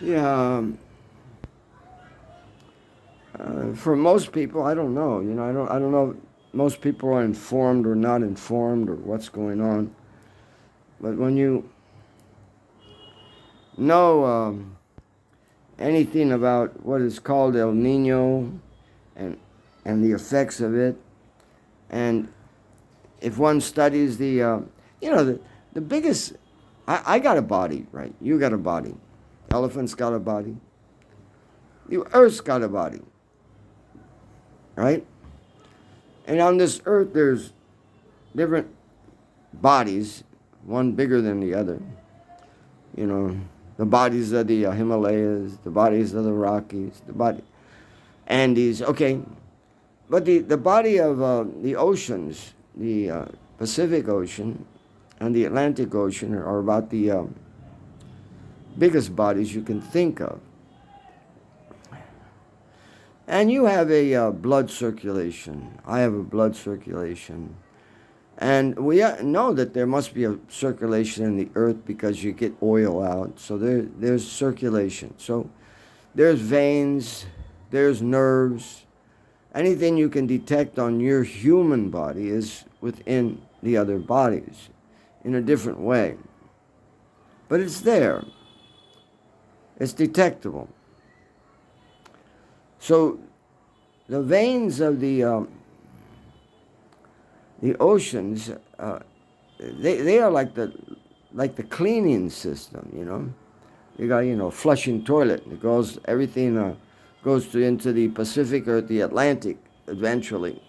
Yeah. For most people, I don't know. I don't know. If most people are informed or not informed or what's going on. But when you know anything about what is called El Nino and and the effects of it, and if one studies you know, the biggest. I got a body, right? You got a body. Elephant's got a body. The Earth's got a body, right? And on this Earth, there's different bodies, one bigger than the other. You know, the bodies of the Himalayas, the bodies of the Rockies, the body Andes. Okay, but the body of the oceans, the Pacific Ocean and the Atlantic Ocean, are about the biggest bodies you can think of. And you have a blood circulation. I have a blood circulation. And we know that there must be a circulation in the earth because you get oil out. So there's circulation. So there's veins, there's nerves. Anything you can detect on your human body is within the other bodies in a different way. But it's there. It's detectable. So the veins of the oceans, they are like the cleaning system, you know. You got, flushing toilet. It goes, everything goes into the Pacific or the Atlantic eventually.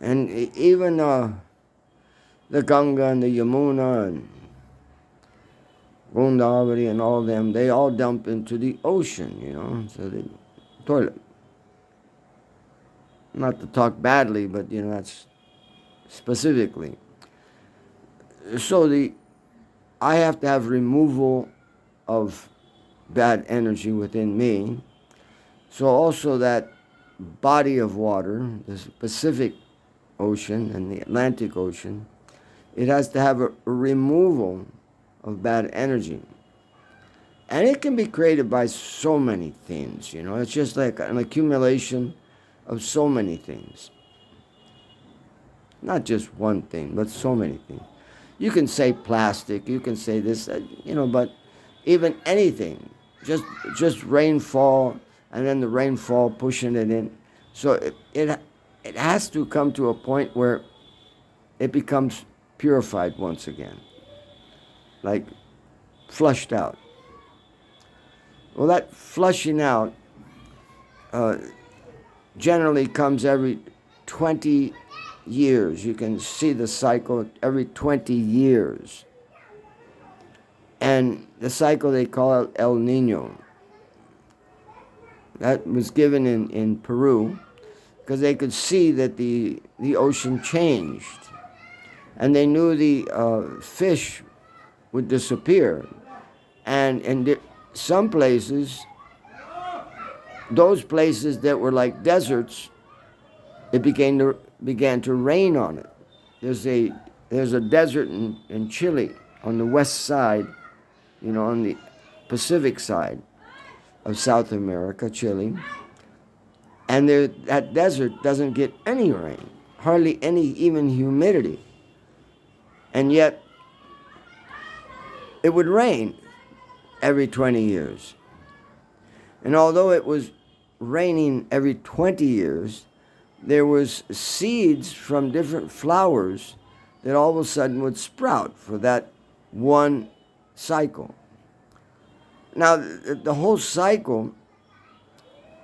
And even the Ganga and the Yamuna and Godavari and all them, they all dump into the ocean, so the toilet. Not to talk badly, but, that's specifically. So I have to have removal of bad energy within me. So also that body of water, the Pacific Ocean and the Atlantic Ocean, it has to have a removal of bad energy. And it can be created by so many things, It's just like an accumulation of so many things. Not just one thing, but so many things. You can say plastic, you can say this, but even anything, just rainfall, and then the rainfall pushing it in. So it has to come to a point where it becomes purified once again, like flushed out. Well, that flushing out generally comes every 20 years. You can see the cycle every 20 years. And the cycle they call El Nino. That was given in Peru because they could see that the ocean changed. And they knew the fish would disappear. And in some places, those places that were like deserts, it began to rain on it. There's a desert in Chile on the west side, on the Pacific side of South America, Chile. And that desert doesn't get any rain, hardly any even humidity. And yet it would rain every 20 years. And although it was raining every 20 years, there was seeds from different flowers that all of a sudden would sprout for that one cycle. Now, the whole cycle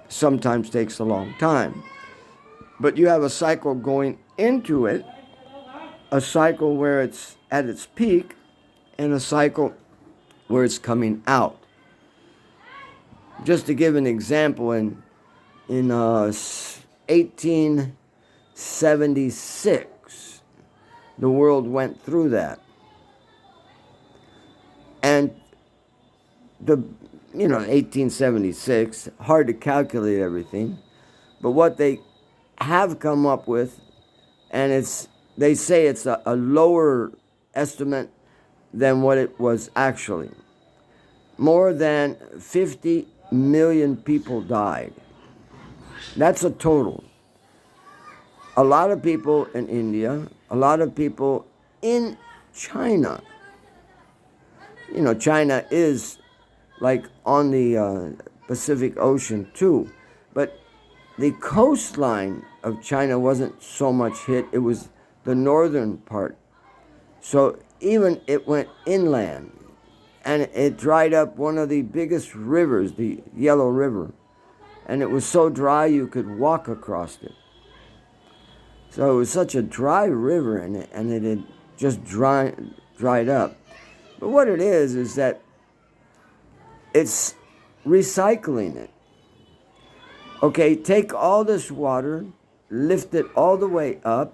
sometimes takes a long time, but you have a cycle going into it, a cycle where it's at its peak, and a cycle where it's coming out. Just to give an example, in 1876, the world went through that. And 1876, hard to calculate everything, but what they have come up with, and they say it's a lower estimate than what it was actually. more than 50 million people died. That's a total. A lot of people in India, a lot of people in China. You know, China is like on the Pacific Ocean too, but the coastline of China wasn't so much hit. It was the northern part. So even it went inland, and it dried up one of the biggest rivers, the Yellow River, and it was so dry you could walk across it. So it was such a dry river, and it had just dried up. But what it is that it's recycling it. Okay, take all this water, lift it all the way up,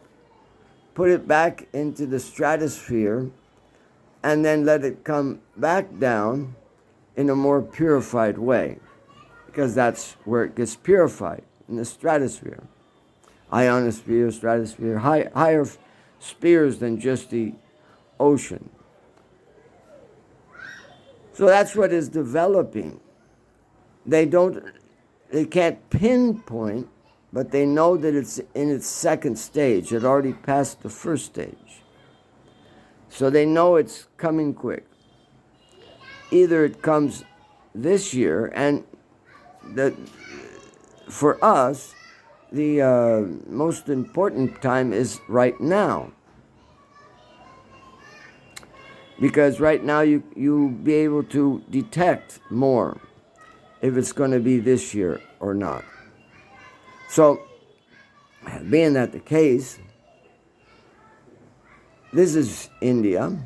put it back into the stratosphere, and then let it come back down in a more purified way, because that's where it gets purified, in the stratosphere. Ionosphere, stratosphere, higher spheres than just the ocean. So that's what is developing. They can't pinpoint, but they know that it's in its second stage. It already passed the first stage. So they know it's coming quick. Either it comes this year, and for us, the most important time is right now. Because right now you'll be able to detect more if it's going to be this year or not. So, being that the case, this is India,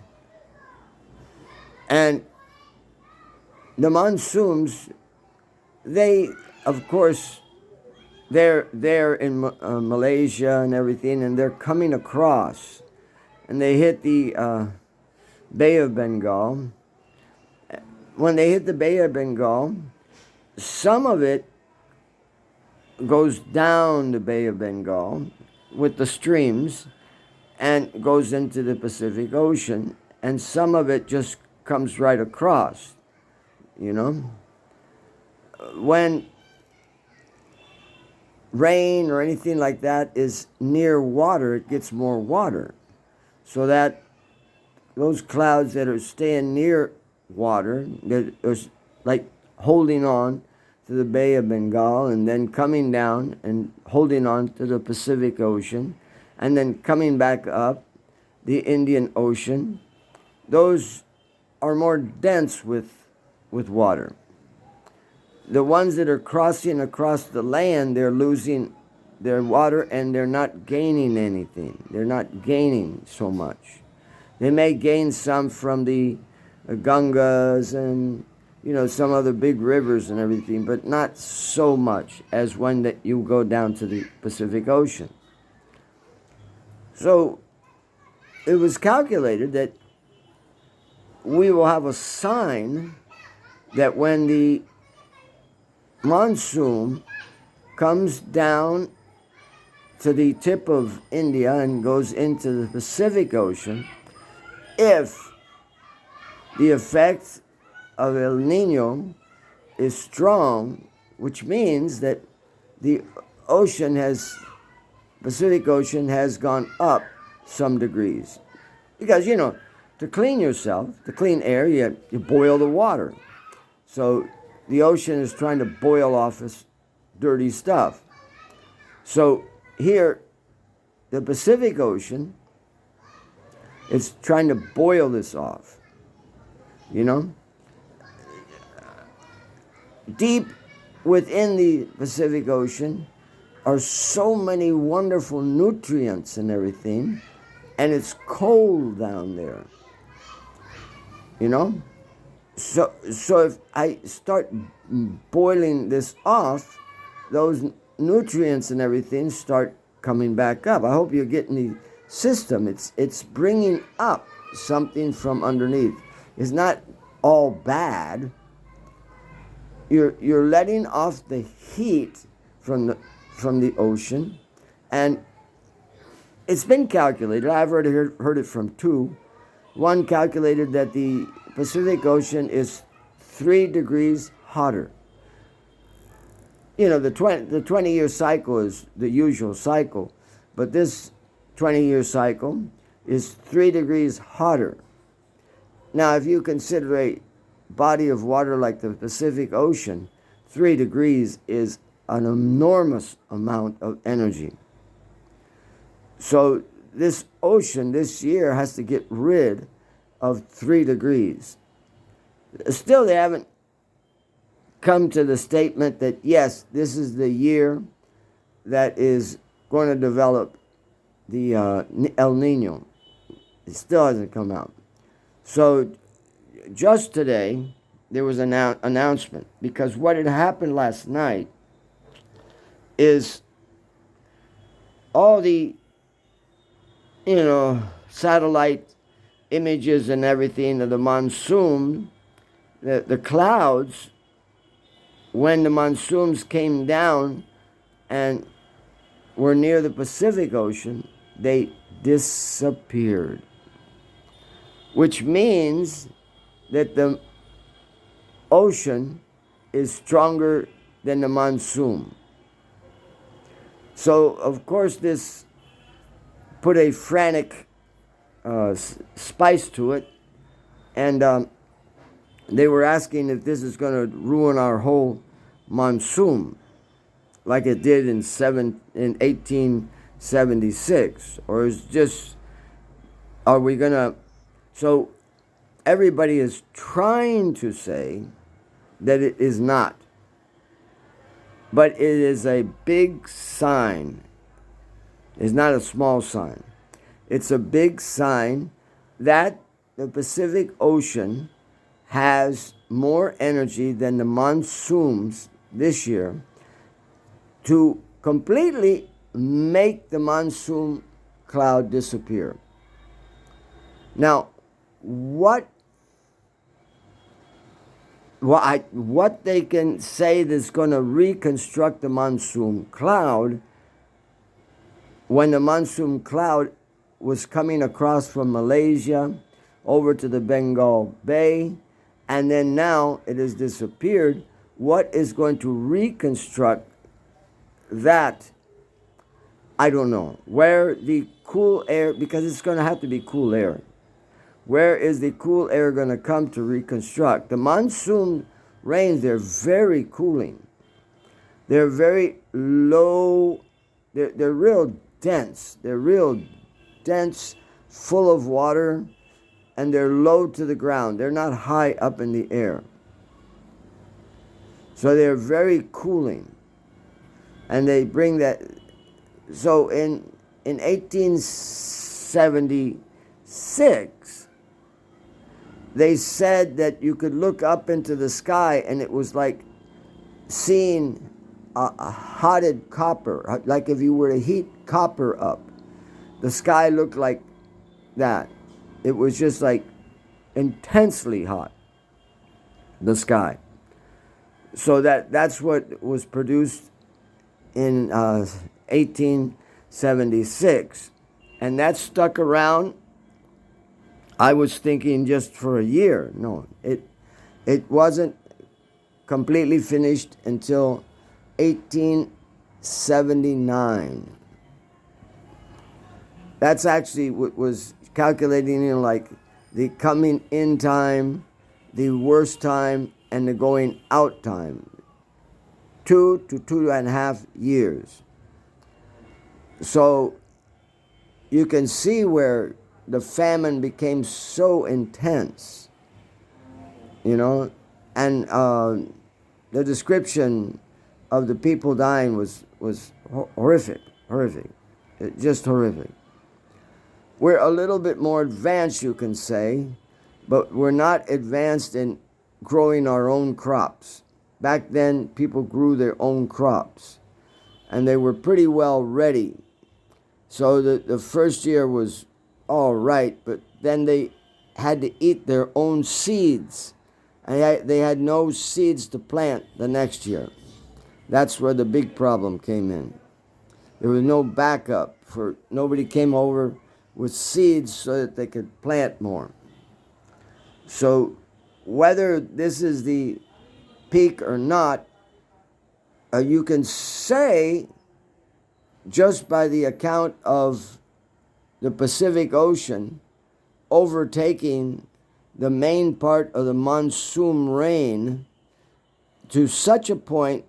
and the monsoons, they, of course, they're in Malaysia and everything, and they're coming across, and they hit the Bay of Bengal. When they hit the Bay of Bengal, some of it goes down the Bay of Bengal with the streams and goes into the Pacific Ocean, and some of it just comes right across, you know. When rain or anything like that is near water, it gets more water. So that those clouds that are staying near water, that are like holding on to the Bay of Bengal and then coming down and holding on to the Pacific Ocean and then coming back up the Indian Ocean, those are more dense with water. The ones that are crossing across the land, they're losing their water and they're not gaining anything. They're not gaining so much. They may gain some from the Gangas and, you know, some other big rivers and everything, but not so much as when that you go down to the Pacific Ocean. So it was calculated that we will have a sign that when the monsoon comes down to the tip of India and goes into the Pacific Ocean, if the effect of El Nino is strong, which means that the Pacific Ocean has gone up some degrees. Because, you know, to clean yourself, to clean air, you boil the water. So the ocean is trying to boil off this dirty stuff. So here, the Pacific Ocean, it's trying to boil this off, you know? Deep within the Pacific Ocean are so many wonderful nutrients and everything, and it's cold down there, you know? So if I start boiling this off, those nutrients and everything start coming back up. I hope you're getting the system. It's bringing up something from underneath. It's not all bad. You're letting off the heat from the ocean, and it's been calculated. I've already heard it from two. One calculated that the Pacific Ocean is 3 degrees hotter. You know, the 20-year cycle is the usual cycle, but this 20-year cycle is 3 degrees hotter. Now, if you consider a body of water like the Pacific Ocean, 3 degrees is an enormous amount of energy. So this ocean this year has to get rid of 3 degrees. Still, they haven't come to the statement that, yes, this is the year that is going to develop the El Nino. It still hasn't come out. So just today, there was an announcement, because what had happened last night is all the, satellite images and everything of the monsoon, the clouds, when the monsoons came down and were near the Pacific Ocean, they disappeared. Which means that the ocean is stronger than the monsoon. So, of course, this put a frantic spice to it, and they were asking if this is going to ruin our whole monsoon, like it did in 1876, or is just, are we going to? So everybody is trying to say that it is not, but it is a big sign. It's not a small sign. It's a big sign that the Pacific Ocean has more energy than the monsoons this year to completely make the monsoon cloud disappear. Now, what they can say that's going to reconstruct the monsoon cloud, when the monsoon cloud was coming across from Malaysia over to the Bengal Bay, and then now it has disappeared, what is going to reconstruct that? I don't know. Where the cool air, because it's going to have to be cool air. Where is the cool air going to come to reconstruct? The monsoon rains, they're very cooling. They're very low. They're real dense. They're real dense, full of water, and they're low to the ground. They're not high up in the air. So they're very cooling. And they bring that. So in 1876, they said that you could look up into the sky and it was like seeing a hotted copper, like if you were to heat copper up. The sky looked like that. It was just like intensely hot, the sky. So that's what was produced in 1876. And that stuck around, I was thinking, just for a year. No, it wasn't completely finished until 1879. That's actually what was calculating in like the coming in time, the worst time, and the going out time. 2 to 2.5 years. So you can see where the famine became so intense, and the description of the people dying was horrific, just horrific. We're a little bit more advanced, you can say, but we're not advanced in growing our own crops. Back then, people grew their own crops, and they were pretty well ready. So the first year was all right, but then they had to eat their own seeds, and they had no seeds to plant the next year. That's where the big problem came in. There was no backup. Nobody came over with seeds so that they could plant more. So whether this is the peak or not, you can say just by the account of the Pacific Ocean overtaking the main part of the monsoon rain to such a point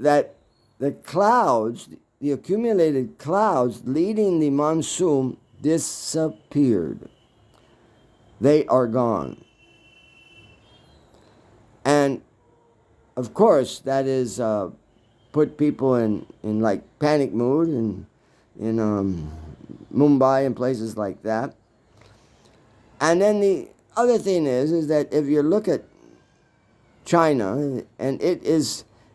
that the clouds, the accumulated clouds leading the monsoon, disappeared. They are gone. And of course, that is put people in like panic mood in Mumbai and places like that. And then the other thing is that if you look at China, and in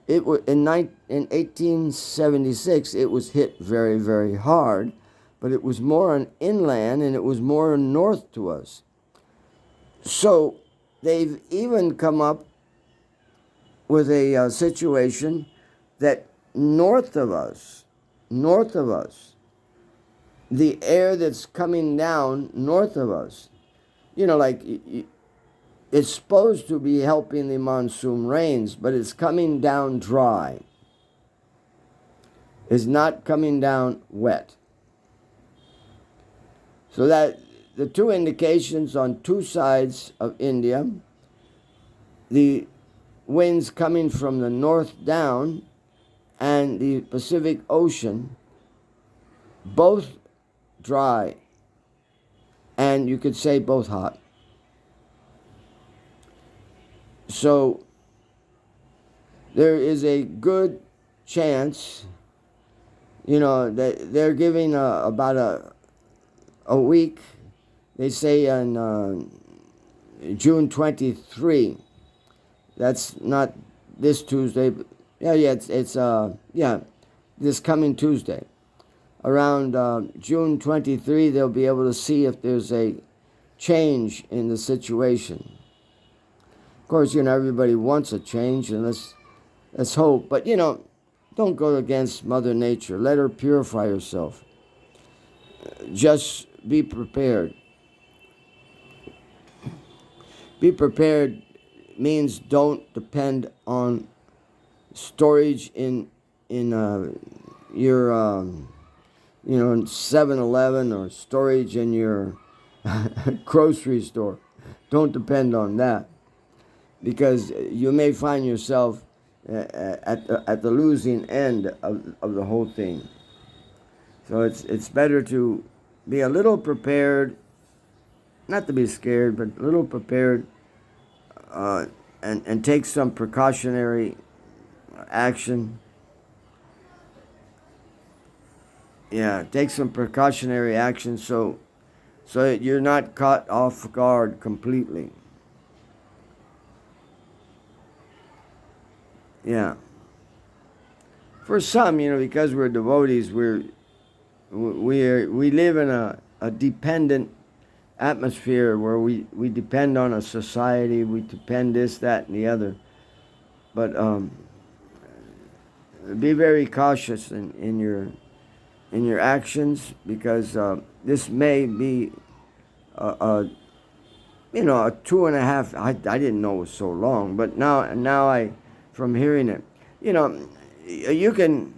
1876 it was hit very, very hard, but it was more on inland and it was more north to us. So they've even come up with a situation that north of us, the air that's coming down north of us, like it's supposed to be helping the monsoon rains, but it's coming down dry. It's not coming down wet. So that the two indications on two sides of India, the winds coming from the north down and the Pacific Ocean, both dry, and you could say both hot. So there is a good chance, that they're giving about a week. They say on June 23. That's not this Tuesday, but it's this coming Tuesday. Around June 23, they'll be able to see if there's a change in the situation. Of course, everybody wants a change, and let's hope. But, don't go against Mother Nature. Let her purify herself. Just be prepared. Be prepared means don't depend on storage in your 7-Eleven or storage in your grocery store. Don't depend on that, because you may find yourself at the losing end of the whole thing. So it's better to be a little prepared, not to be scared, but a little prepared, and take some precautionary action. Yeah, take some precautionary action so that you're not caught off guard completely. Yeah. For some, because we're devotees, we live in a dependent atmosphere where we depend on a society, we depend this, that, and the other. But be very cautious in your actions, because this may be a 2.5. I didn't know it was so long, but now I, from hearing it, you can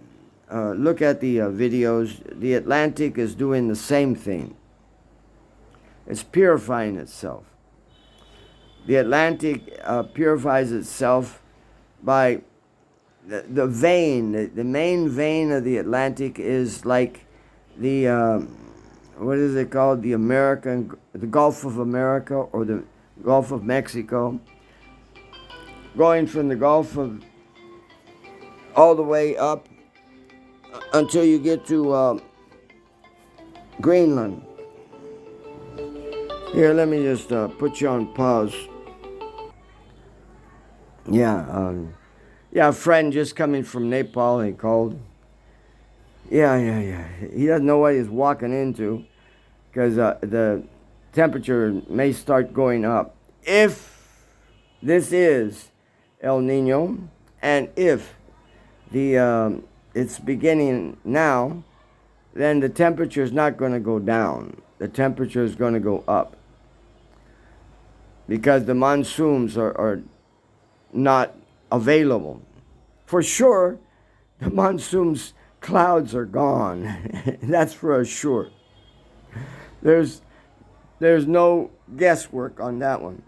look at the videos. The Atlantic is doing the same thing. It's purifying itself. The Atlantic purifies itself by the vein. The main vein of the Atlantic is like the what is it called? The Gulf of America, or the Gulf of Mexico, going from the Gulf of all the way up until you get to Greenland. Here, let me just put you on pause. Yeah, a friend just coming from Nepal, he called. Yeah. He doesn't know what he's walking into, because the temperature may start going up. If this is El Nino, and if it's beginning now, then the temperature is not going to go down. The temperature is going to go up. because the monsoons are not available. For sure, the monsoons clouds are gone. That's for sure. There's no guesswork on that one.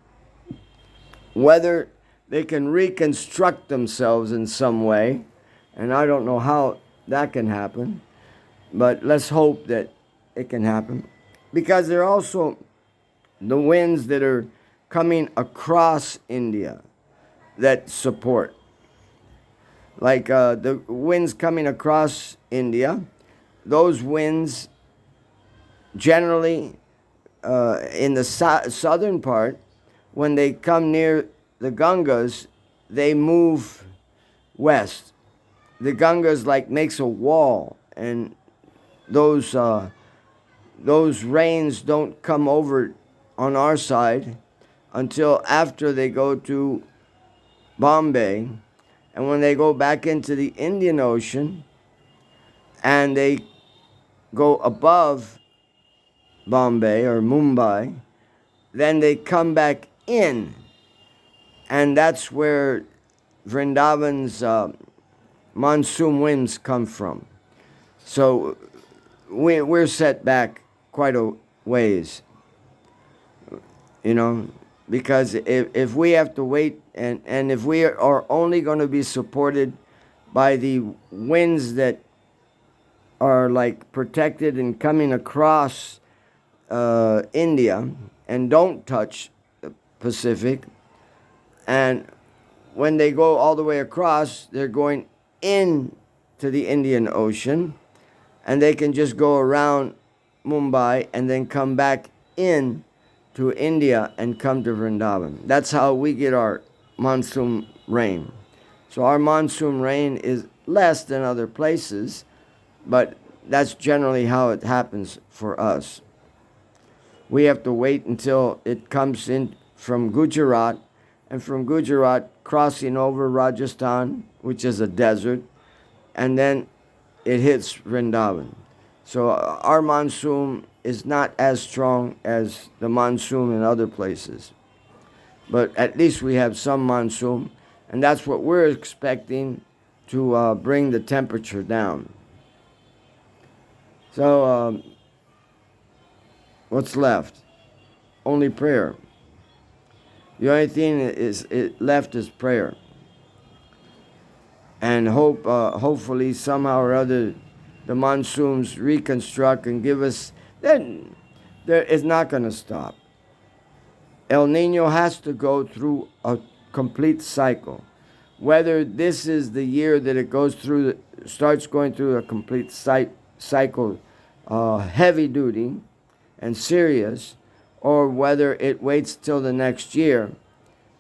Whether they can reconstruct themselves in some way, and I don't know how that can happen, but let's hope that it can happen. Because there are also the winds that are coming across India that support. Like the winds coming across India, those winds generally in the southern part, when they come near the Gangas, they move west. The Gangas like makes a wall, and those rains don't come over on our side until after they go to Bombay. And when they go back into the Indian Ocean and they go above Bombay or Mumbai, then they come back in. And that's where Vrindavan's monsoon winds come from. So we're set back quite a ways, because if we have to wait and if we are only going to be supported by the winds that are like protected and coming across India and don't touch the Pacific, and when they go all the way across, they're going in to the Indian Ocean, and they can just go around Mumbai and then come back in to India and come to Vrindavan. That's how we get our monsoon rain. So our monsoon rain is less than other places, but that's generally how it happens for us. We have to wait until it comes in from Gujarat, and from Gujarat crossing over Rajasthan, which is a desert, and then it hits Vrindavan. So our monsoon is not as strong as the monsoon in other places. But at least we have some monsoon, and that's what we're expecting to bring the temperature down. So what's left? Only prayer. The only thing left is prayer. And hopefully somehow or other the monsoons reconstruct and give us, then it's not going to stop. El Nino has to go through a complete cycle. Whether this is the year that it starts going through a complete cycle, heavy duty and serious, or whether it waits till the next year,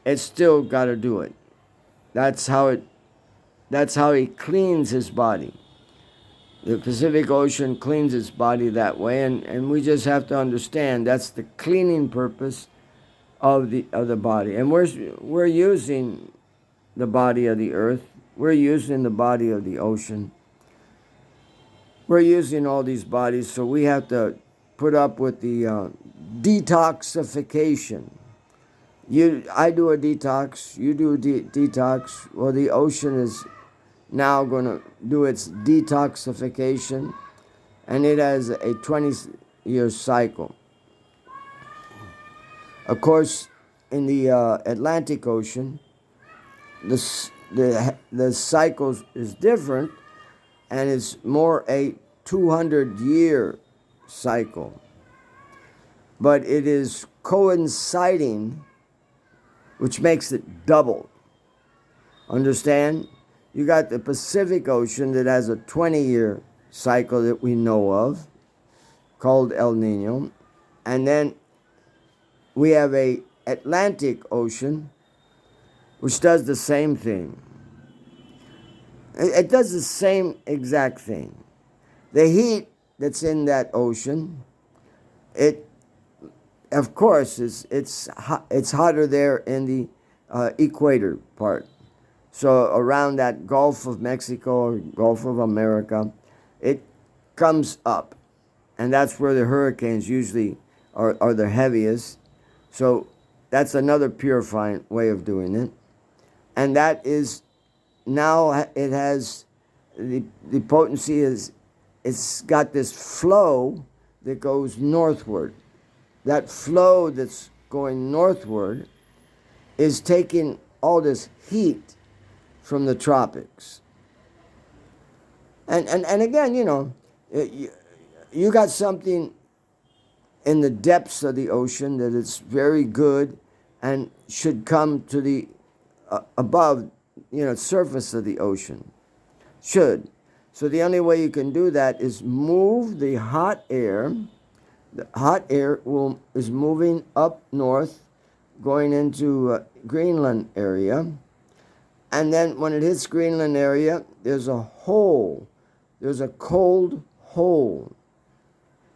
it's still got to do it. That's how he cleans his body. The Pacific Ocean cleans its body that way, and we just have to understand that's the cleaning purpose of the body. And we're using the body of the earth. We're using the body of the ocean. We're using all these bodies, so we have to put up with the detoxification. I do a detox. You do a detox. Well, the ocean is now going to do its detoxification, and it has a 20-year cycle. Of course, in the Atlantic Ocean, the cycle is different, and it's more a 200-year cycle. But it is coinciding, which makes it double. Understand? You got the Pacific Ocean that has a 20-year cycle that we know of, called El Nino. And then we have a Atlantic Ocean, which does the same thing. It does the same exact thing. The heat that's in that ocean, of course, it's hotter there in the equator part. So around that Gulf of Mexico or Gulf of America, it comes up. And that's where the hurricanes usually are the heaviest. So That's another purifying way of doing it. And that is now it has the potency is it's got this flow that goes northward. That flow that's going northward is taking all this heat from the tropics. And again, you got something in the depths of the ocean that is very good and should come to the above, surface of the ocean. Should. So the only way you can do that is move the hot air. The hot air is moving up north, going into Greenland area. And then when it hits Greenland area, there's a hole. There's a cold hole.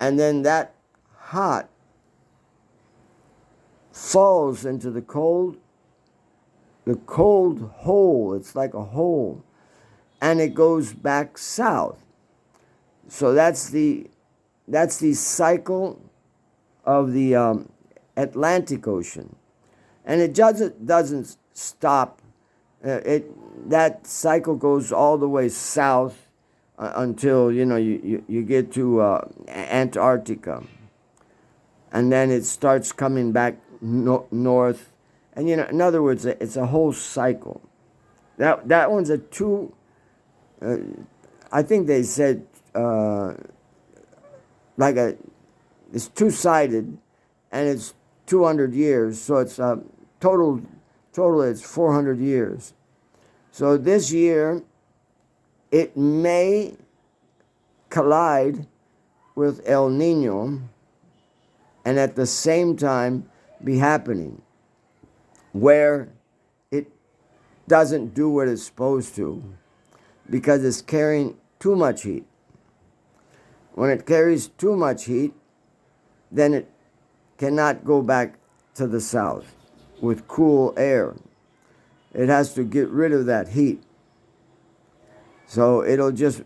And then that hot falls into the cold hole. It's like a hole. And it goes back south. So that's the cycle of the Atlantic Ocean. And it doesn't stop. That cycle goes all the way south until you get to Antarctica, and then it starts coming back north, and in other words, it's a whole cycle. That one's a two. I think they said it's two-sided, and it's 200 years, so it's total it's 400 years. So this year, it may collide with El Nino and at the same time be happening, where it doesn't do what it's supposed to because it's carrying too much heat. When it carries too much heat, then it cannot go back to the south with cool air. It has to get rid of that heat. So it'll just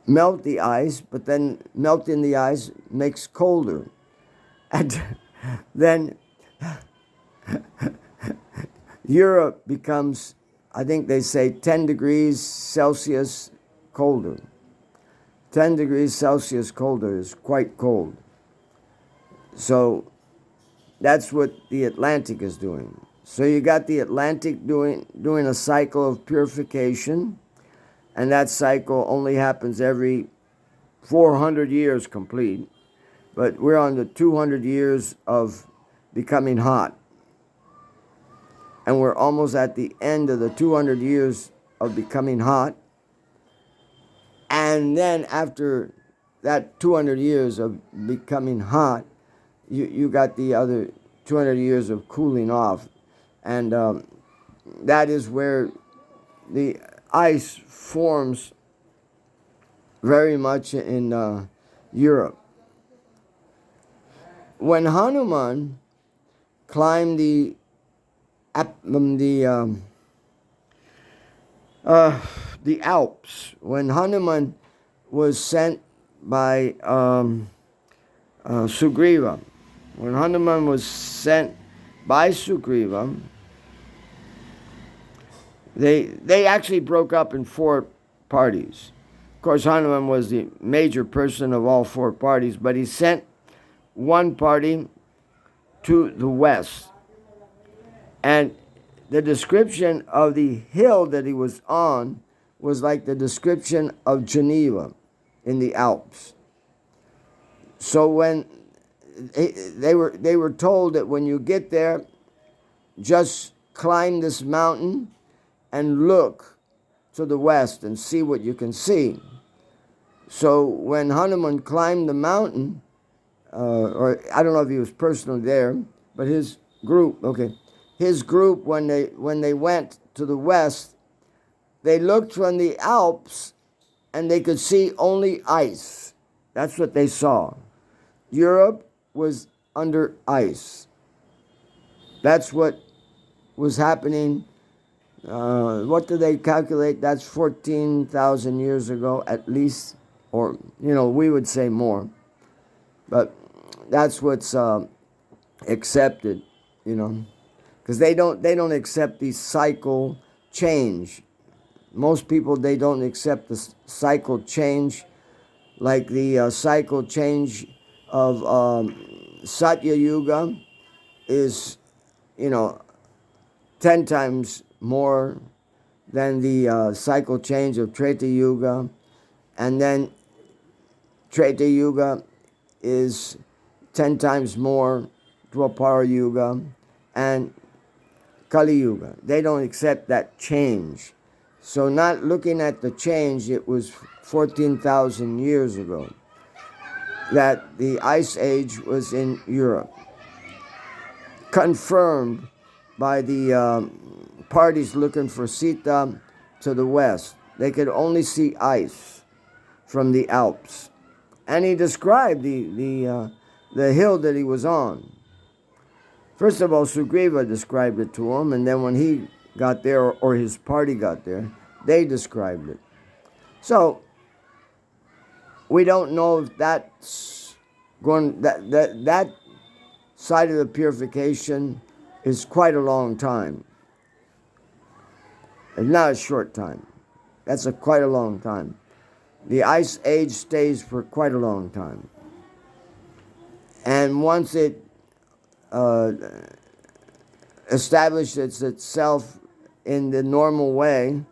melt the ice, but then melting the ice makes colder. And then Europe becomes, I think they say, 10 degrees Celsius colder. 10 degrees Celsius colder is quite cold. So that's what the Atlantic is doing. So you got the Atlantic doing a cycle of purification, and that cycle only happens every 400 years complete. But we're on the 200 years of becoming hot. And we're almost at the end of the 200 years of becoming hot. And then after that 200 years of becoming hot, you got the other 200 years of cooling off. And that is where the ice forms very much in Europe. When Hanuman climbed the Alps, when Hanuman was sent by Sugriva, when Hanuman was sent by Sugriva, they actually broke up in 4 parties. Of course, Hanuman was the major person of all 4 parties, but he sent one party to the west. And the description of the hill that he was on was like the description of Geneva in the Alps. So when they were told that when you get there, just climb this mountain and look to the west and see what you can see. So when Hanuman climbed the mountain, or I don't know if he was personally there, but his group, when they went to the west, they looked from the Alps and they could see only ice. That's what they saw. Europe was under ice. That's what was happening. What do they calculate? That's 14,000 years ago at least, or we would say more. But that's what's accept it, you know, because they don't accept the cycle change. Most people, they don't accept the cycle change, like the cycle change of Satya Yuga is, 10 times more than the cycle change of Treta Yuga, and then Treta Yuga is 10 times more Dwapara Yuga, and Kali Yuga. They don't accept that change. So not looking at the change, it was 14,000 years ago that the Ice Age was in Europe, confirmed by the parties looking for Sita to the west. They could only see ice from the Alps. And he described the hill that he was on. First of all, Sugriva described it to him, and then when he got there, or his party got there, they described it. So we don't know if that's going, that side of the purification is quite a long time. It's not a short time. That's quite a long time. The Ice Age stays for quite a long time. And once it establishes itself in the normal way,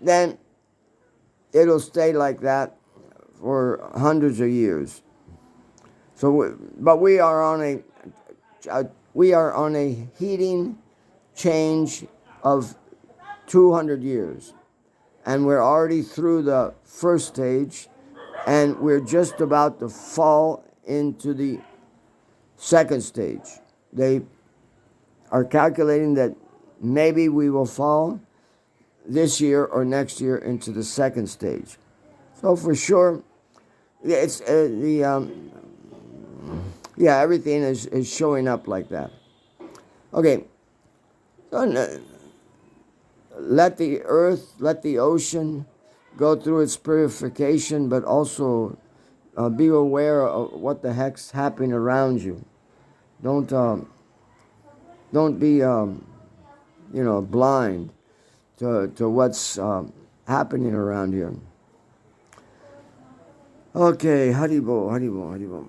then it'll stay like that for hundreds of years. So, but we are on a heating change of 200 years, and we're already through the first stage, and we're just about to fall into the second stage. They are calculating that maybe we will fall this year or next year into the second stage. So for sure, it's everything is showing up like that. Okay, so let the earth, let the ocean go through its purification, but also be aware of what the heck's happening around you. Don't be blind to what's happening around here. Okay, Haribo, Haribo, Haribo.